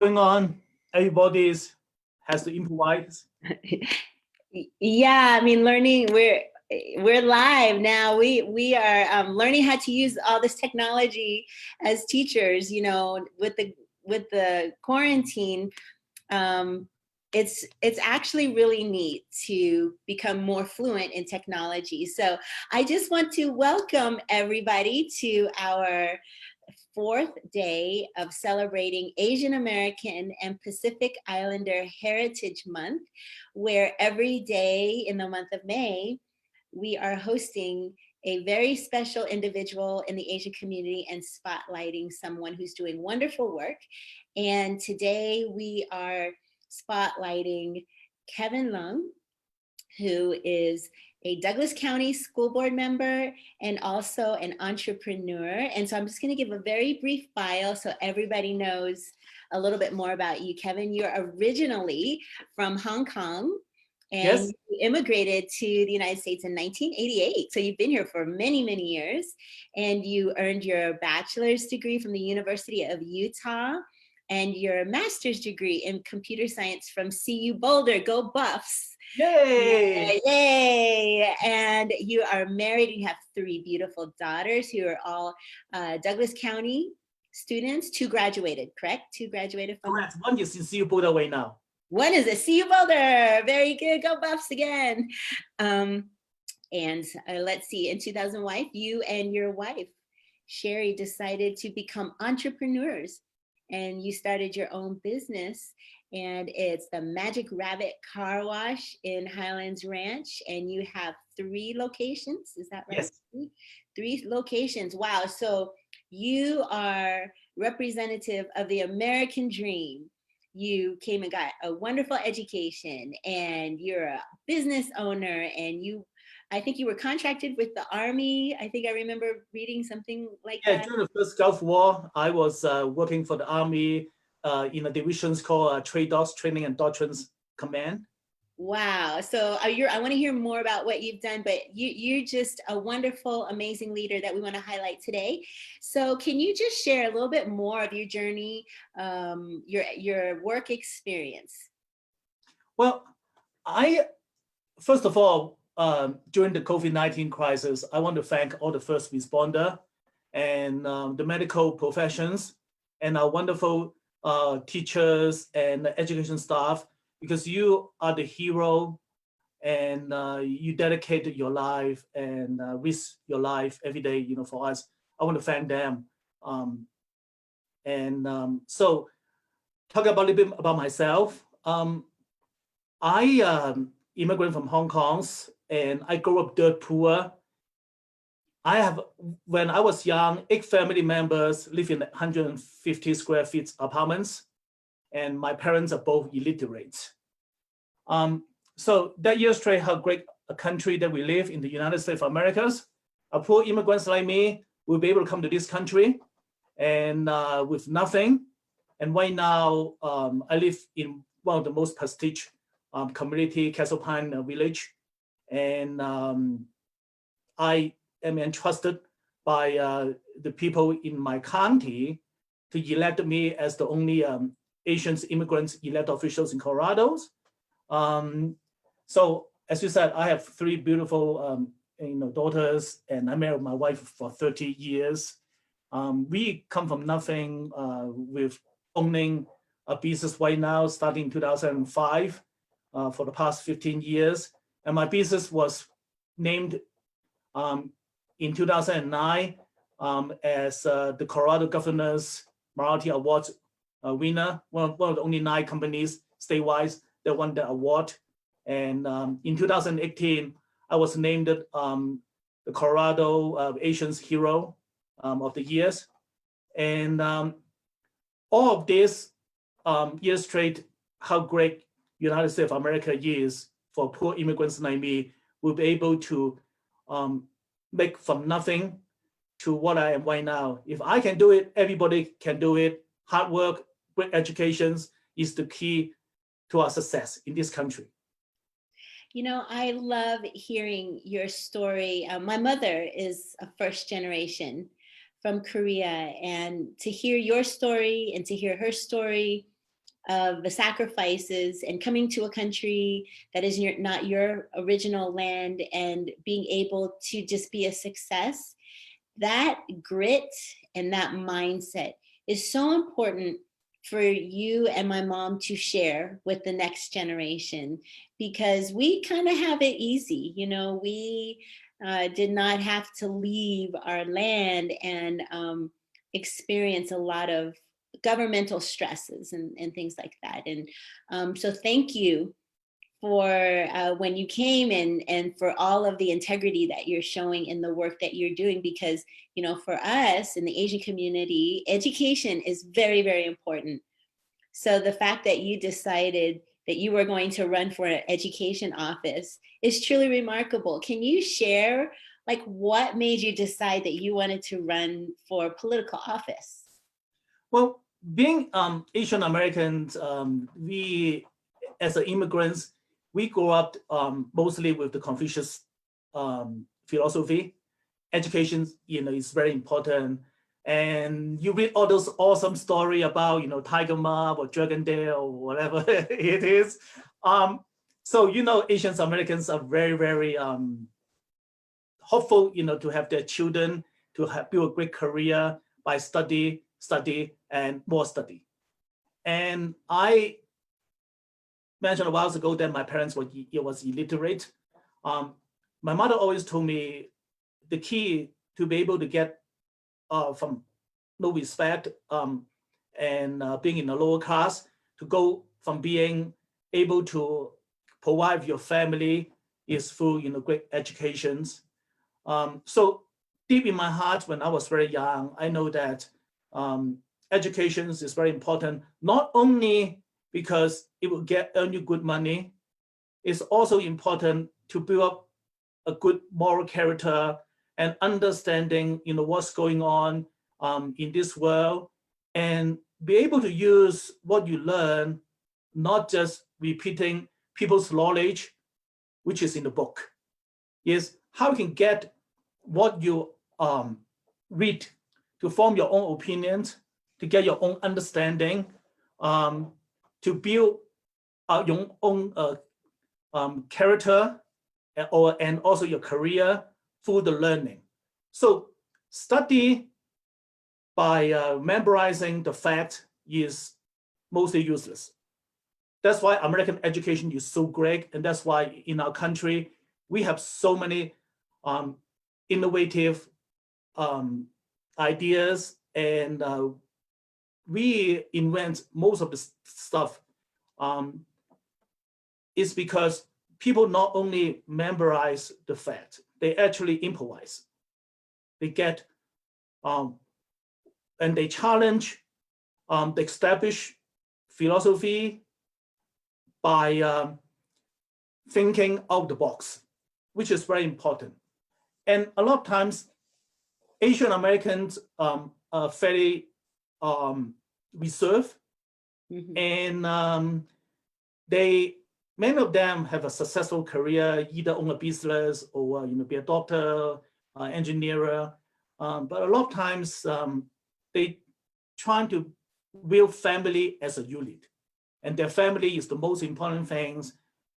going on. Everybody has to improvise. Yeah, I mean, we're live now. We are learning how to use all this technology as teachers. You know, with the quarantine, um, it's actually really neat to become more fluent in technology. So I just want to welcome everybody to our fourth day of celebrating Asian American and Pacific Islander Heritage Month, where every day in the month of May, we are hosting a very special individual in the Asian community and spotlighting someone who's doing wonderful work. And today we are spotlighting Kevin Leung, who is a Douglas County School Board member and also an entrepreneur. And so I'm just going to give a very brief bio so everybody knows a little bit more about you. Kevin, you're originally from Hong Kong and Yes. you immigrated to the United States in 1988. So you've been here for many, many years, and you earned your bachelor's degree from the University of Utah and your master's degree in computer science from CU Boulder. Go Buffs. Yay! Yay! And you are married. You have three beautiful daughters who are all Douglas County students. Two graduated, correct? Two graduated from. Correct. One is in CU Boulder way now. One is a CU Boulder. Very good. Go Buffs again. And let's see. In 2001, you and your wife, Sherry, decided to become entrepreneurs, and you started your own business. And it's the Magic Rabbit Car Wash in Highlands Ranch. And you have 3 locations. Is that right? Yes. 3 locations. Wow. So you are representative of the American dream. You came and got a wonderful education, and you're a business owner, and I think you were contracted with the Army. I think I remember reading something like that. During the first Gulf War, I was working for the Army in a divisions called Trade Dogs Training and Doctrines Command. Wow. So I want to hear more about what you've done, but you're just a wonderful, amazing leader that we want to highlight today. So can you just share a little bit more of your journey, your work experience? Well, first of all, during the COVID-19 crisis, I want to thank all the first responder and the medical professions and our wonderful teachers and education staff, because you are the hero, and you dedicated your life and risk your life every day, for us. I want to thank them. So talk about a little bit about myself. I immigrated from Hong Kong, and I grew up dirt poor. When I was young, 8 family members live in 150 square feet apartments, and my parents are both illiterate. So that illustrates how great a country that we live in, the United States of America. Poor immigrants like me will be able to come to this country and with nothing. And right now, I live in one of the most prestigious community, Castle Pine Village, and I am entrusted by the people in my county to elect me as the only Asian immigrants elected officials in Colorado. So as you said, I have 3 beautiful daughters, and I married my wife for 30 years. We come from nothing with owning a business right now, starting in 2005 for the past 15 years. And my business was named in 2009 as the Colorado Governor's Minority Awards winner, one of the only 9 companies statewide that won the award. And in 2018, I was named the Colorado Asians Hero of the Years. And all of this illustrate how great United States of America is for poor immigrants like me. We'll be able to make from nothing to what I am right now. If I can do it, everybody can do it. Hard work, great educations is the key to our success in this country. You know, I love hearing your story. My mother is a first generation from Korea, and to hear your story and to hear her story of the sacrifices and coming to a country that is not your original land and being able to just be a success, that grit and that mindset is so important for you and my mom to share with the next generation, because we kind of have it easy. You know, we did not have to leave our land and experience a lot of governmental stresses and things like that. And so thank you for when you came and for all of the integrity that you're showing in the work that you're doing, because, you know, for us in the Asian community, education is very, very important. So the fact that you decided that you were going to run for an education office is truly remarkable. Can you share like what made you decide that you wanted to run for political office? Well, being Asian Americans, we as immigrants, we grew up mostly with the Confucius philosophy. Education, you know, is very important. And you read all those awesome story about, you know, Tiger Mom or Dragon Day or whatever it is. So, you know, Asian Americans are very, very hopeful, you know, to have their children to have build a great career by study, and more study. And I mentioned a while ago that my parents was illiterate. My mother always told me the key to be able to get from no respect and being in a lower class to go from being able to provide your family is through, you know, great educations. So deep in my heart, when I was very young, I know that education is very important, not only because it will earn you good money, it's also important to build up a good moral character and understanding, you know, what's going on in this world, and be able to use what you learn, not just repeating people's knowledge, which is in the book. Is how you can get what you read to form your own opinions, to get your own understanding, to build your own character and also your career through the learning. So study by memorizing the fact is mostly useless. That's why American education is so great, and that's why in our country we have so many innovative ideas, and we invent most of the stuff. Is because people not only memorize the fact, they actually improvise. They get and they challenge the established philosophy by thinking out the box, which is very important. And a lot of times, Asian Americans are very reserved, and many of them have a successful career, either own a business or be a doctor, engineer. But a lot of times they trying to build family as a unit, and their family is the most important things.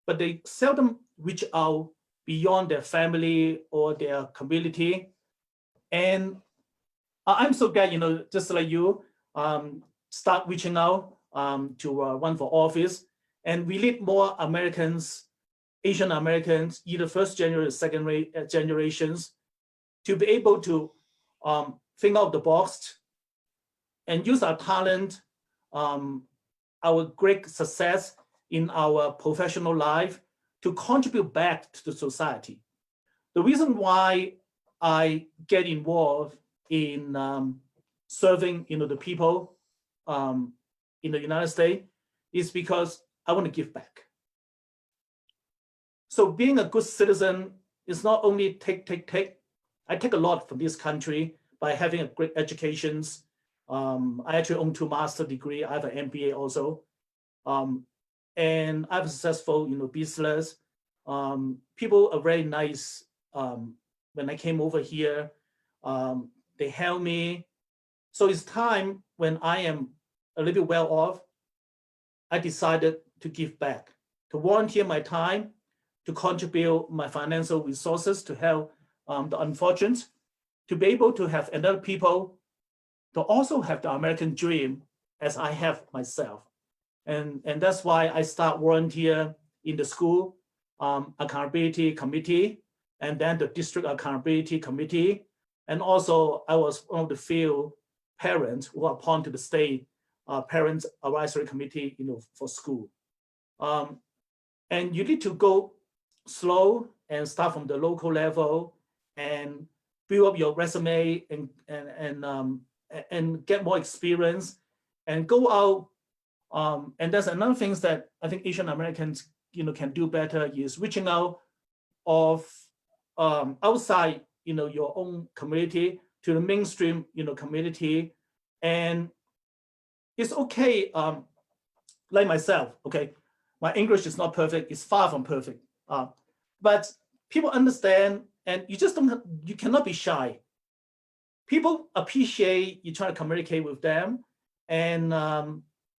But they seldom reach out beyond their family or their community. And I'm so glad, just like you, start reaching out to run for office. And we need more Americans, Asian Americans, either first generation or second generations, to be able to think out the box and use our talent, our great success in our professional life to contribute back to the society. The reason why I get involved in serving the people in the United States is because I want to give back. So being a good citizen is not only take. I take a lot from this country by having a great educations. I actually own 2 master's degrees. I have an MBA also. And I have a successful, business. People are very nice. When I came over here, they help me. So it's time when I am a little bit well off, I decided to give back, to volunteer my time, to contribute my financial resources to help the unfortunate, to be able to have another people to also have the American dream as I have myself. And that's why I start volunteer in the school accountability committee, and then the district accountability committee. And also I was one of the few parents who are appointed to the state parents advisory committee, for school. And you need to go slow and start from the local level and build up your resume and get more experience and go out. And there's another things that I think Asian Americans, can do better is reaching out of outside, your own community to the mainstream, community. And it's okay, like myself, okay, my English is not perfect, it's far from perfect. But people understand, and you cannot be shy. People appreciate you try to communicate with them, and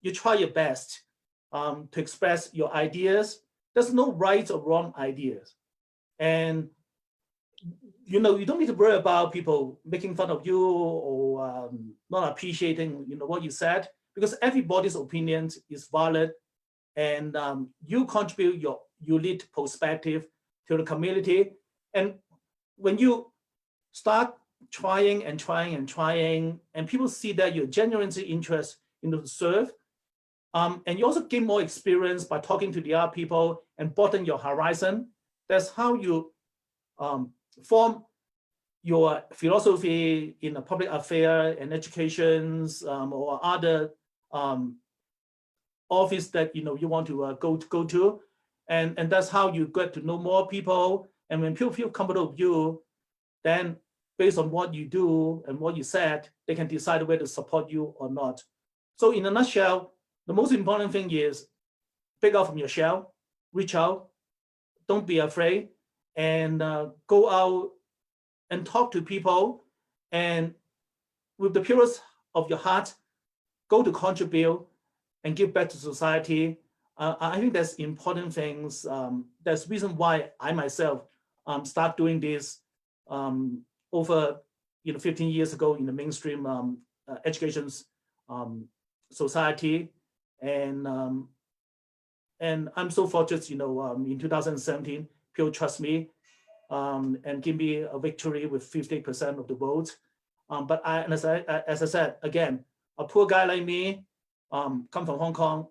you try your best to express your ideas. There's no right or wrong ideas. And you don't need to worry about people making fun of you or not appreciating what you said, because everybody's opinion is valid, and you contribute your unique perspective to the community. And when you start trying and trying and trying, and people see that you're genuinely interested in the serve, and you also gain more experience by talking to the other people and broaden your horizon. That's how you form your philosophy in a public affair and educations or other office that you want to go to, and that's how you get to know more people. And when people feel comfortable with you, then based on what you do and what you said, they can decide whether to support you or not. So in a nutshell, the most important thing is break out from your shell, reach out, don't be afraid, and go out and talk to people, and with the purest of your heart, go to contribute and give back to society. I think that's important things. That's reason why I myself start doing this over 15 years ago in the mainstream education society, and I'm so fortunate. In 2017, people trust me and give me a victory with 50% of the vote. But as I said again, a poor guy like me, come from Hong Kong,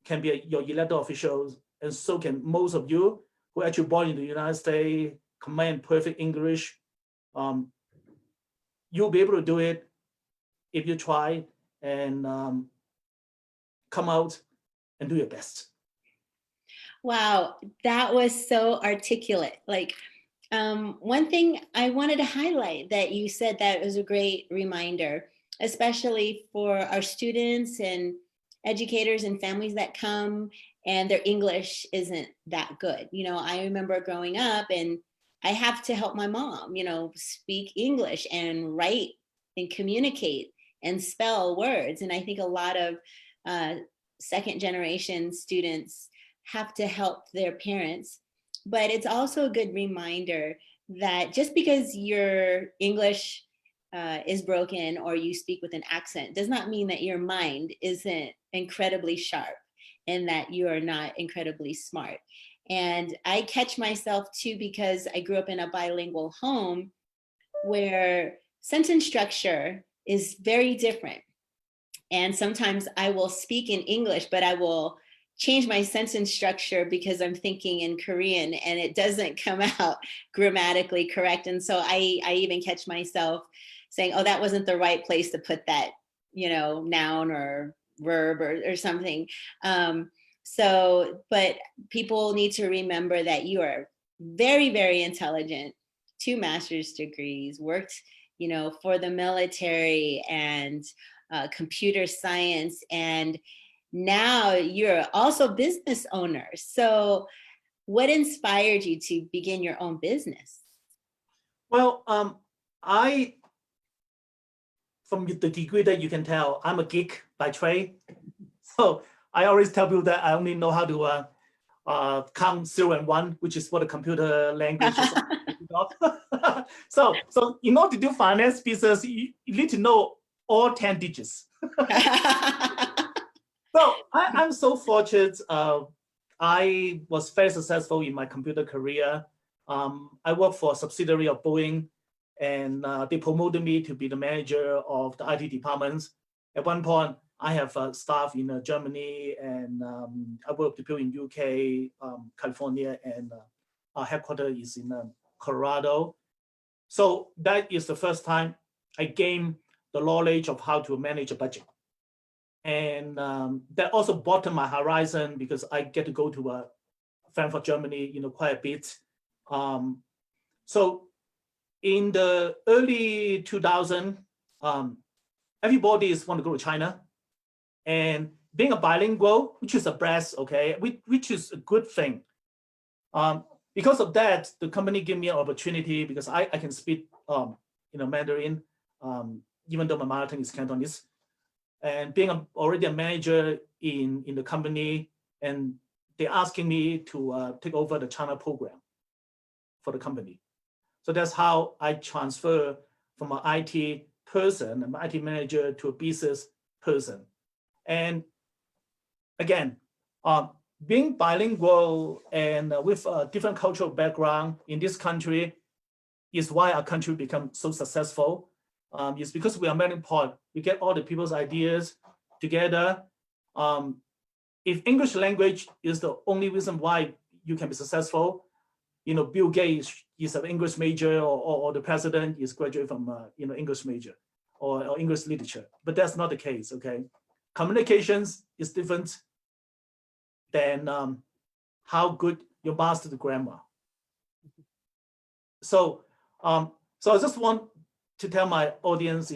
can be your elected officials, and so can most of you who actually born in the United States, command perfect English. You'll be able to do it if you try and come out and do your best. Wow, that was so articulate. Like, one thing I wanted to highlight that you said that was a great reminder, especially for our students and educators and families that come and their English isn't that good. I remember growing up and I have to help my mom, speak English and write and communicate and spell words. And I think a lot of second generation students have to help their parents. But it's also a good reminder that just because your English is broken or you speak with an accent does not mean that your mind isn't incredibly sharp and that you are not incredibly smart. And I catch myself too, because I grew up in a bilingual home where sentence structure is very different. And sometimes I will speak in English, but I will change my sentence structure because I'm thinking in Korean and it doesn't come out grammatically correct. And so I even catch myself saying, oh, that wasn't the right place to put that, noun or verb or something. But people need to remember that you are very, very intelligent, 2 master's degrees, worked, for the military and computer science, and now you're also business owner. So what inspired you to begin your own business? Well, from the degree that you can tell, I'm a geek by trade. So I always tell people that I only know how to count 0 and 1, which is what the computer language is. So in order to do finance business, you need to know all 10 digits. So I'm so fortunate. I was very successful in my computer career. I worked for a subsidiary of Boeing, and they promoted me to be the manager of the IT departments. At one point, I have staff in Germany, and I work with people in UK, California, and our headquarters is in Colorado. So that is the first time I gained the knowledge of how to manage a budget. And that also broadened my horizon because I get to go to Frankfurt, Germany, quite a bit. So in the early 2000s, everybody is want to go to China, and being a bilingual, which is a bless, okay, which is a good thing. Because of that, the company gave me an opportunity because I can speak, Mandarin, even though my mother tongue is Cantonese. And being already a manager in the company, and they're asking me to take over the China program for the company. So that's how I transfer from an IT person, an IT manager, to a business person. And again, being bilingual and with a different cultural background in this country is why our country become so successful. It's because we are melting pot. We get all the people's ideas together. If English language is the only reason why you can be successful, Bill Gates is an English major, or the president is graduate from English major or English literature. But that's not the case. Okay, communications is different than how good you master the grammar. So I just want to tell my audience,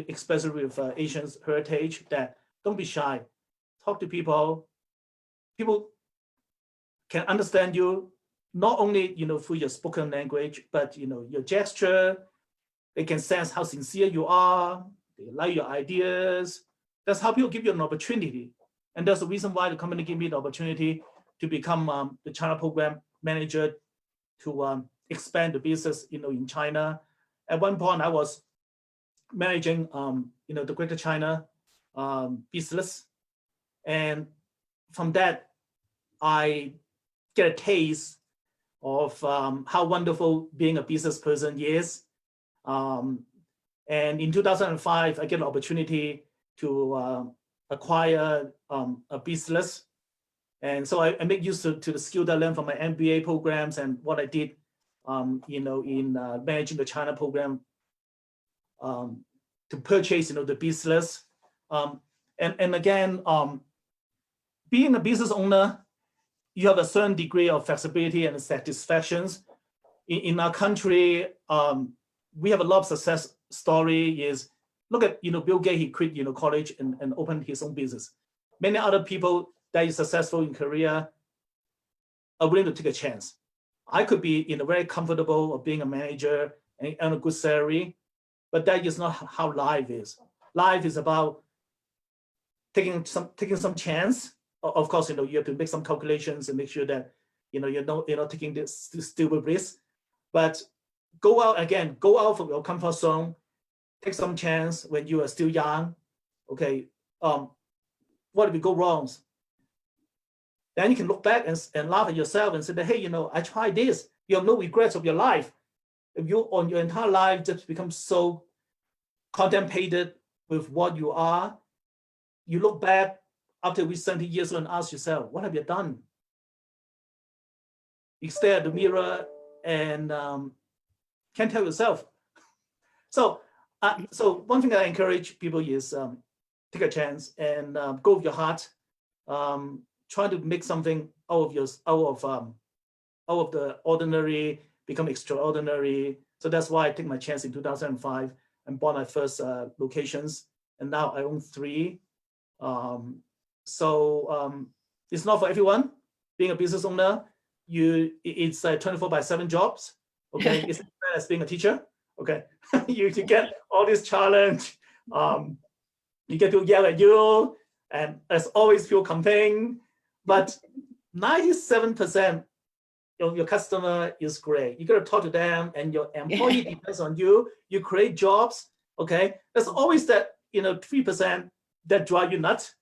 especially with Asian heritage, that don't be shy. Talk to people. People can understand you, not only through your spoken language, but your gesture. They can sense how sincere you are. They like your ideas. That's how people give you an opportunity. And that's the reason why the company gave me the opportunity to become the China program manager to expand the business, in China. At one point, I was managing, the Greater China business, and from that, I get a taste of how wonderful being a business person is. And in 2005, I get an opportunity to acquire a business. And so I make use to the skill that I learned from my MBA programs and what I did, in managing the China program to purchase, the business. And again, being a business owner, you have a certain degree of flexibility and satisfactions. In our country, we have a lot of success story. Is look at Bill Gates, he quit college and opened his own business. Many other people that is successful in Korea are willing to take a chance. I could be very comfortable of being a manager and earn a good salary, but that is not how life is. Life is about taking some chance. Of course, you have to make some calculations and make sure that you're not taking this stupid risk. But go out from your comfort zone, take some chance when you are still young. Okay, what if you go wrong? Then you can look back and laugh at yourself and say that, hey, I tried this. You have no regrets of your life. If you on your entire life just become so contemplated with what you are, you look back after 70 years and ask yourself, what have you done? You stare at the mirror and can't tell yourself. So one thing that I encourage people is take a chance and go with your heart. Try to make something out of the ordinary, become extraordinary. So that's why I take my chance in 2005 and bought my first locations, and now I own 3. It's not for everyone. Being a business owner, it's 24/7 jobs. Okay, it's not bad as being a teacher. Okay, you get all this challenge. You get to yell at you. and there's always few complain, but 97% of your customer is great. You got to talk to them, and your employee depends on you. You create jobs, okay? There's always that 3% that drive you nuts.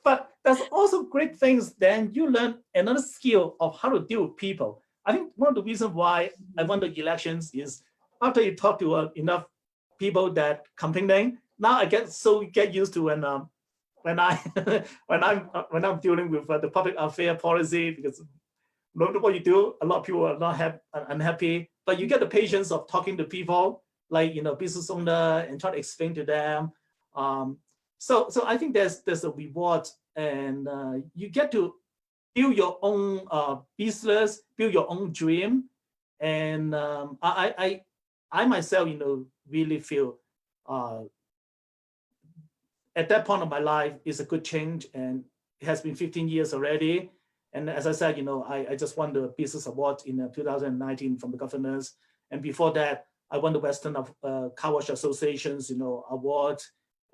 But there's also great things. Then you learn another skill of how to deal with people. I think one of the reasons why I won the elections is after you talk to enough people that complaining. Now I get used to when I when I'm dealing with the public affair policy, because no matter what you do, a lot of people are not unhappy. But you get the patience of talking to people like business owner and try to explain to them. So I think there's a reward, and you get to build your own business, build your own dream, and I myself really feel at that point of my life is a good change, and it has been 15 years already. And as I said, I just won the business award in 2019 from the governors, and before that, I won the Western Car Wash Association's award,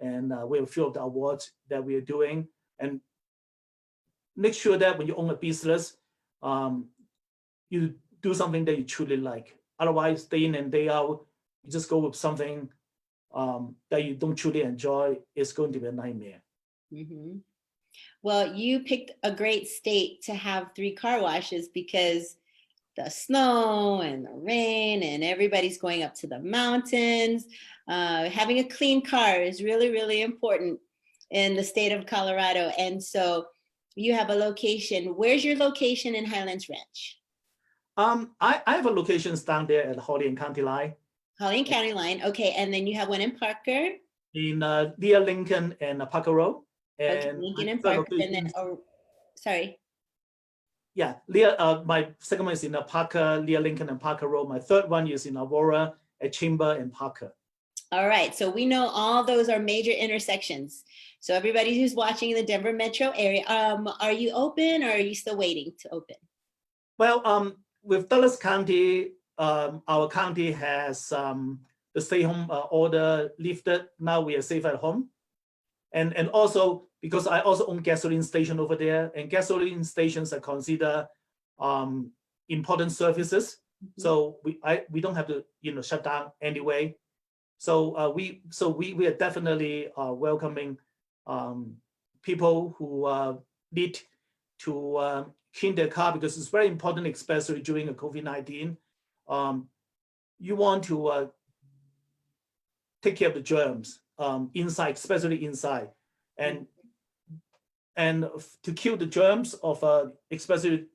and we have a few of the awards that we are doing. And make sure that when you own a business, you do something that you truly like. Otherwise, day in and day out, you just go with something that you don't truly enjoy. It's going to be a nightmare. Mm-hmm. Well, you picked a great state to have 3 car washes, because the snow and the rain and everybody's going up to the mountains. Having a clean car is really, really important in the state of Colorado. And so you have a location. Where's your location in Highlands Ranch? I have a locations down there at Holly County line. Holly County line. Okay. And then you have one in Parker. In near Lincoln and Parker Road. And okay, Lincoln and Parker. And then, sorry. Yeah, my second one is in Parker, near Lincoln and Parker Road. My third one is in Aurora at Chamber and Parker. All right, so we know all those are major intersections. So everybody who's watching in the Denver metro area, are you open, or are you still waiting to open? Well, with Dallas County, our county has the stay-home order lifted. Now we are safe at home, and also because I also own gasoline station over there, and gasoline stations are considered important services. Mm-hmm. So we don't have to shut down anyway. So we are definitely welcoming people who need to clean their car, because it's very important, especially during a COVID-19. You want to take care of the germs inside, especially inside, and to kill the germs of especially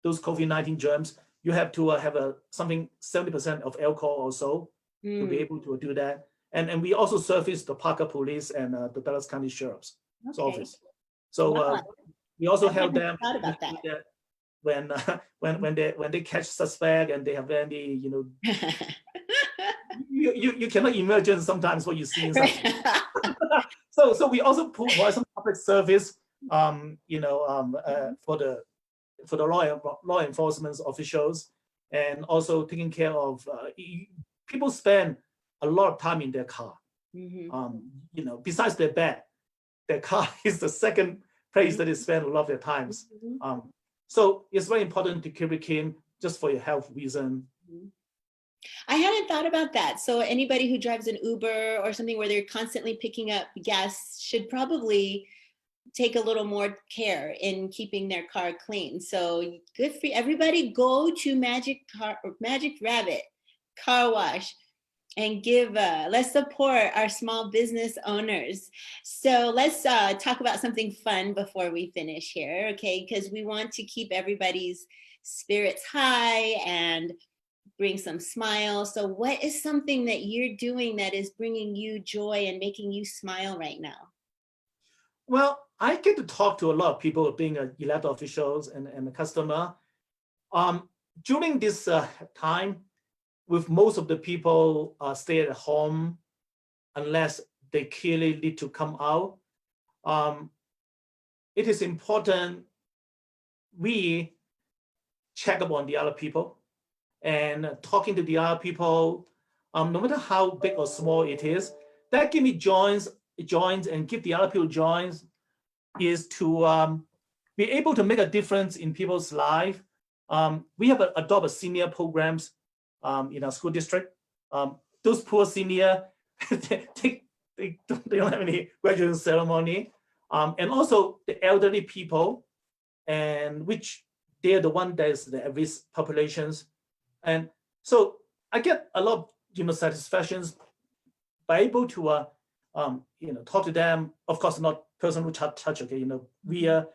those COVID-19 germs, you have to have something 70% of alcohol or so to be able to do that. And we also service the Parker Police and the Dallas County Sheriff's Office. So we also help them that when they catch suspect and they have any you cannot imagine sometimes what you see inside. So we also provide some public service for the law enforcement officials, and also taking care of people spend a lot of time in their car. Mm-hmm. Besides their bed, their car is the second place that they spend a lot of their times. Mm-hmm. So it's very important to keep it clean, just for your health reason. Mm-hmm. I hadn't thought about that. So anybody who drives an Uber or something where they're constantly picking up gas should probably take a little more care in keeping their car clean. So good for you. Everybody, go to Magic Rabbit Car Wash and let's support our small business owners. So let's talk about something fun before we finish here, okay? Because we want to keep everybody's spirits high and bring some smiles. So what is something that you're doing that is bringing you joy and making you smile right now? Well, I get to talk to a lot of people, being elected officials and a customer. During this time, with most of the people stay at home unless they clearly need to come out, it is important we check up on the other people and talking to the other people, no matter how big or small it is. That give me joys joins and give the other people joins is to be able to make a difference in people's life. We have adopted senior programs in our school district. Those poor senior, they don't have any graduation ceremony. And also the elderly people, and which they're the one that is the at-risk populations. And so I get a lot of satisfactions by able to talk to them. Of course, not personal touch, okay, via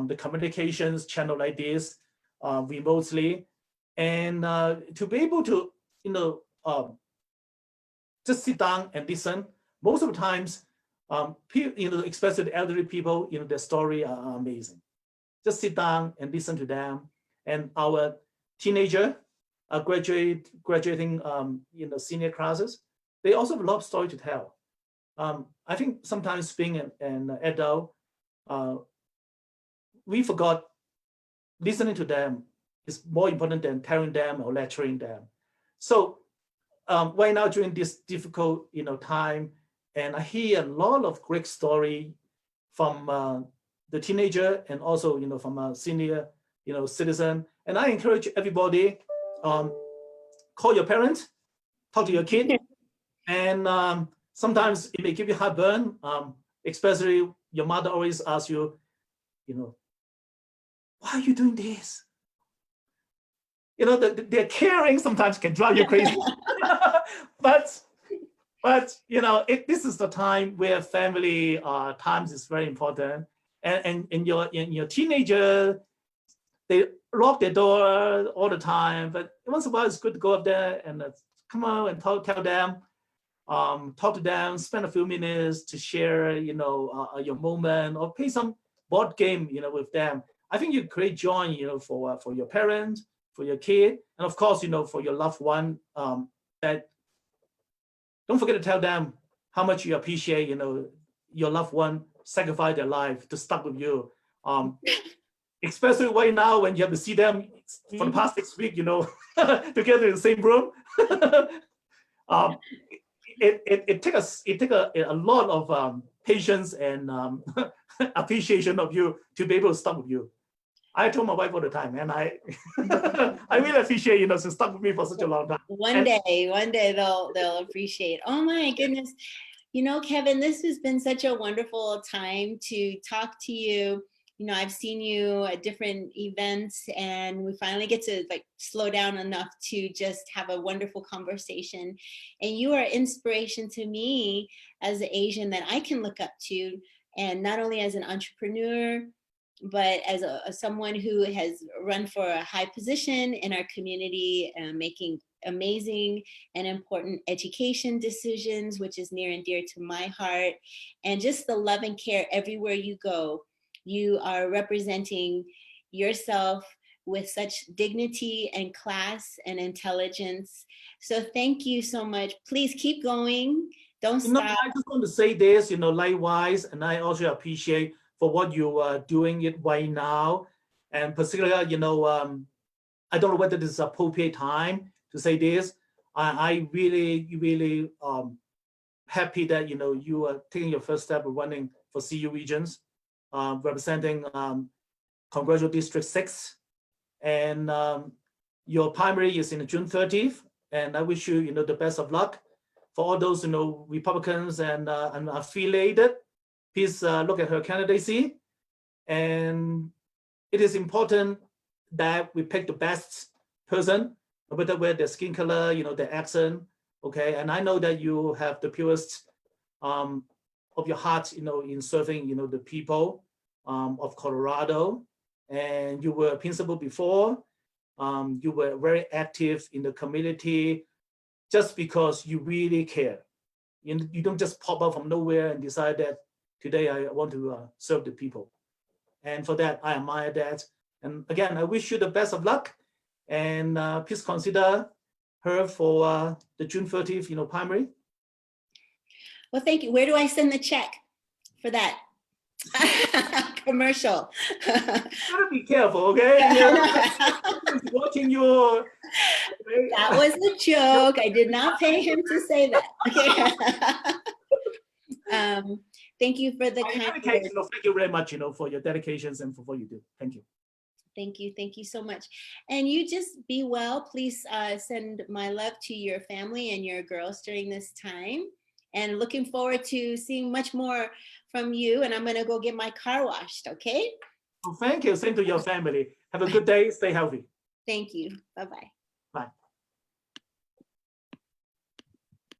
the communications channel like this, remotely, and to be able to just sit down and listen. Most of the times, especially the elderly people, their story are amazing. Just sit down and listen to them. And our teenager graduating senior classes, they also have a lot of story to tell. I think sometimes being an adult, we forgot listening to them is more important than telling them or lecturing them. So right now during this difficult time, and I hear a lot of great story from the teenager and also from a senior citizen. And I encourage everybody, call your parents, talk to your kid, and sometimes it may give you heartburn, especially your mother always asks you, why are you doing this? Their caring sometimes can drive you crazy. but this is the time where family times is very important. And in your teenager, they lock their door all the time. But once in a while, it's good to go up there and come out and talk to them, spend a few minutes to share, your moment, or play some board game, with them. I think you create joy, for your parents, for your kid, and of course, for your loved one. That don't forget to tell them how much you appreciate, your loved one sacrifice their life to stuck with you. Especially right now when you have to see them for the past 6 weeks, together in the same room. It take a lot of patience and appreciation of you to be able to stuck with you. I told my wife all the time, and I I really appreciate to stuck with me for such a long time. One day they'll appreciate. Oh my goodness, Kevin, this has been such a wonderful time to talk to you. I've seen you at different events, and we finally get to slow down enough to just have a wonderful conversation. And you are inspiration to me as an Asian that I can look up to, and not only as an entrepreneur, but as someone who has run for a high position in our community, making amazing and important education decisions, which is near and dear to my heart, and just the love and care everywhere you go. You are representing yourself with such dignity and class and intelligence. So thank you so much. Please keep going. Don't stop. I just want to say this, likewise, and I also appreciate for what you are doing it right now. And particularly, I don't know whether this is appropriate time to say this. I really happy that, you are taking your first step of running for CU Regions, representing Congressional District 6. And your primary is in June 30th. And I wish you, the best of luck. For all those, Republicans and affiliated, please look at her candidacy. And it is important that we pick the best person, no matter where their skin color, their accent, okay? And I know that you have the purest of your heart, in serving, the people of Colorado. And you were a principal before. You were very active in the community just because you really care. You don't just pop up from nowhere and decide that today I want to serve the people. And for that, I admire that. And again, I wish you the best of luck. And please consider her for the June 30th, primary. Well, thank you. Where do I send the check for that? Commercial. You gotta be careful, okay? Watching your. Okay? That was a joke. I did not pay him to say that. Okay. Thank you for the In kind any case, words. thank you very much, for your dedications and for what you do. Thank you. Thank you. Thank you so much. And you just be well. Please send my love to your family and your girls during this time. And looking forward to seeing much more from you. And I'm going to go get my car washed. Okay. Well, thank you. Same to your family. Have a good day. Stay healthy. Thank you. Bye-bye. Bye.